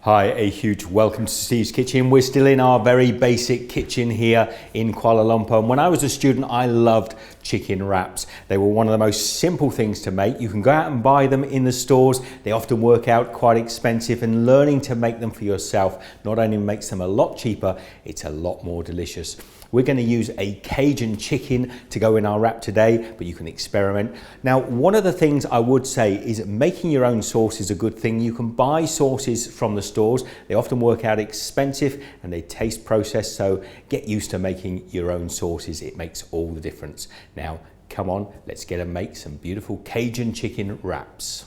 Hi, a huge welcome to Steve's Kitchen. We're still in our very basic kitchen here in Kuala Lumpur. And when I was a student, I loved chicken wraps. They were one of the most simple things to make. You can go out and buy them in the stores. They often work out quite expensive, and learning to make them for yourself not only makes them a lot cheaper, it's a lot more delicious. We're going to use a Cajun chicken to go in our wrap today, but you can experiment. Now, one of the things I would say is making your own sauce is a good thing. You can buy sauces from the stores. They often work out expensive and they taste processed, so get used to making your own sauces. It makes all the difference. Now, come on, let's get and make some beautiful Cajun chicken wraps.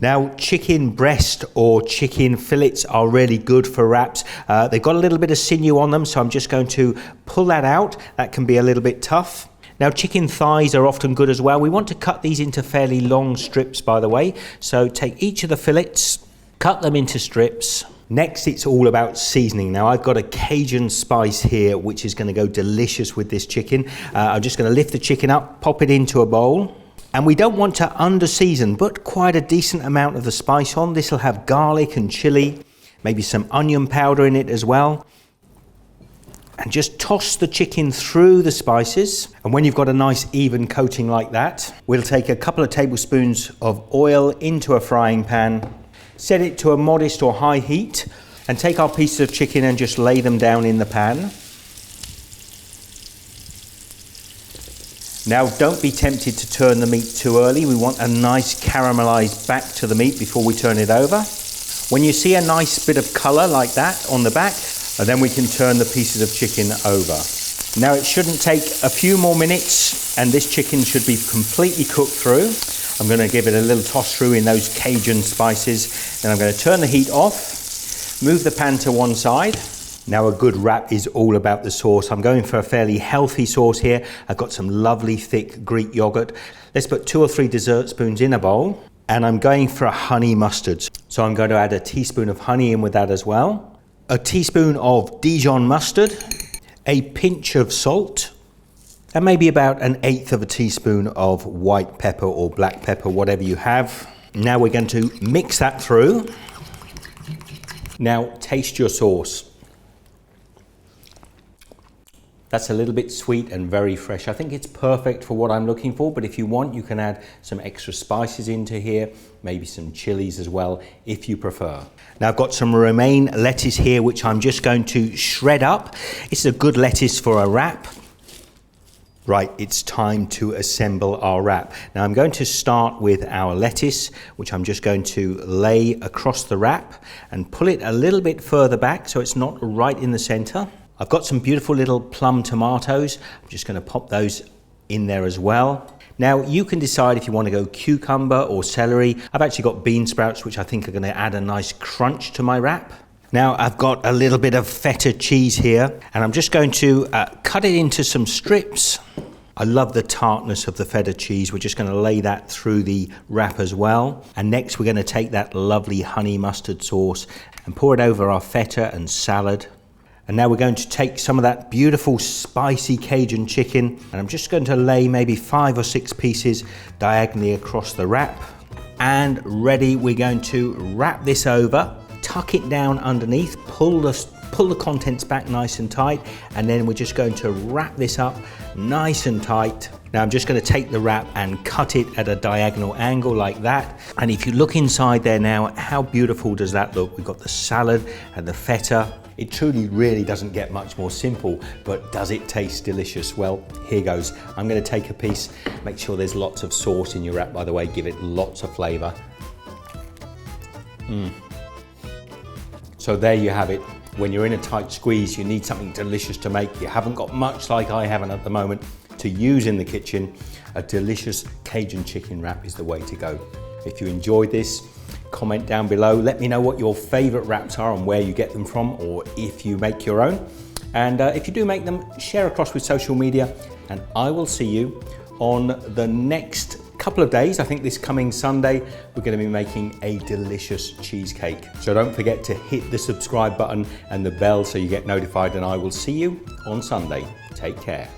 Now, chicken breast or chicken fillets are really good for wraps. They've got a little bit of sinew on them, so I'm just going to pull that out. That can be a little bit tough. Now, chicken thighs are often good as well. We want to cut these into fairly long strips, by the way. So take each of the fillets, cut them into strips. Next, it's all about seasoning. Now, I've got a Cajun Spice here, which is going to go delicious with this chicken. I'm just going to lift the chicken up, pop it into a bowl. And we don't want to under-season, but quite a decent amount of the spice on. This will have garlic and chili, maybe some onion powder in it as well. And just toss the chicken through the spices. And when you've got a nice even coating like that, we'll take a couple of tablespoons of oil into a frying pan, set it to a modest or high heat, and take our pieces of chicken and just lay them down in the pan. Now, don't be tempted to turn the meat too early. We want a nice caramelized back to the meat before we turn it over. When you see a nice bit of color like that on the back, then we can turn the pieces of chicken over. Now, it shouldn't take a few more minutes and this chicken should be completely cooked through. I'm going to give it a little toss through in those Cajun spices. Then I'm going to turn the heat off, move the pan to one side. Now, a good wrap is all about the sauce. I'm going for a fairly healthy sauce here. I've got some lovely thick Greek yogurt. Let's put 2 or 3 dessert spoons in a bowl. And I'm going for a honey mustard. So I'm going to add a teaspoon of honey in with that as well. A teaspoon of Dijon mustard. A pinch of salt. And maybe about 1/8 of a teaspoon of white pepper or black pepper, whatever you have. Now we're going to mix that through. Now taste your sauce. That's a little bit sweet and very fresh. I think it's perfect for what I'm looking for, but if you want, you can add some extra spices into here, maybe some chilies as well, if you prefer. Now, I've got some romaine lettuce here, which I'm just going to shred up. It's a good lettuce for a wrap. Right, it's time to assemble our wrap. Now, I'm going to start with our lettuce, which I'm just going to lay across the wrap and pull it a little bit further back so it's not right in the center. I've got some beautiful little plum tomatoes. I'm just going to pop those in there as well. Now, you can decide if you want to go cucumber or celery. I've actually got Beansprouts, which I think are going to add a nice crunch to my wrap. Now, I've got a little bit of Feta Cheese here, and I'm just going to cut it into some strips. I love the tartness of the Feta cheese. We're just going to lay that through the wrap as well. And next, we're going to take that lovely honey mustard sauce and pour it over our feta and salad. And now we're going to take some of that beautiful spicy Cajun chicken, and I'm just going to lay maybe 5 or 6 pieces diagonally across the wrap. And ready, we're going to wrap this over, tuck it down underneath, pull the contents back nice and tight, and then we're just going to wrap this up nice and tight. Now I'm just going to take the wrap and cut it at a diagonal angle like that. And if you look inside there now, how beautiful does that look? We've got the salad and the feta. It truly really doesn't get much more simple, but does it taste delicious? Well, here goes. I'm going to take a piece, make sure there's lots of sauce in your wrap, by the way, give it lots of flavor. So there you have it. When you're in a tight squeeze, you need something delicious to make. You haven't got much like I haven't at the moment to use in the kitchen. A delicious Cajun chicken wrap is the way to go. If you enjoyed this, comment down below. Let me know what your favorite wraps are and where you get them from, or if you make your own. And if you do make them, share across with social media, and I will see you on the next couple of days. I think this coming Sunday, we're going to be making a delicious cheesecake. So don't forget to hit the subscribe button and the bell so you get notified, and I will see you on Sunday. Take care.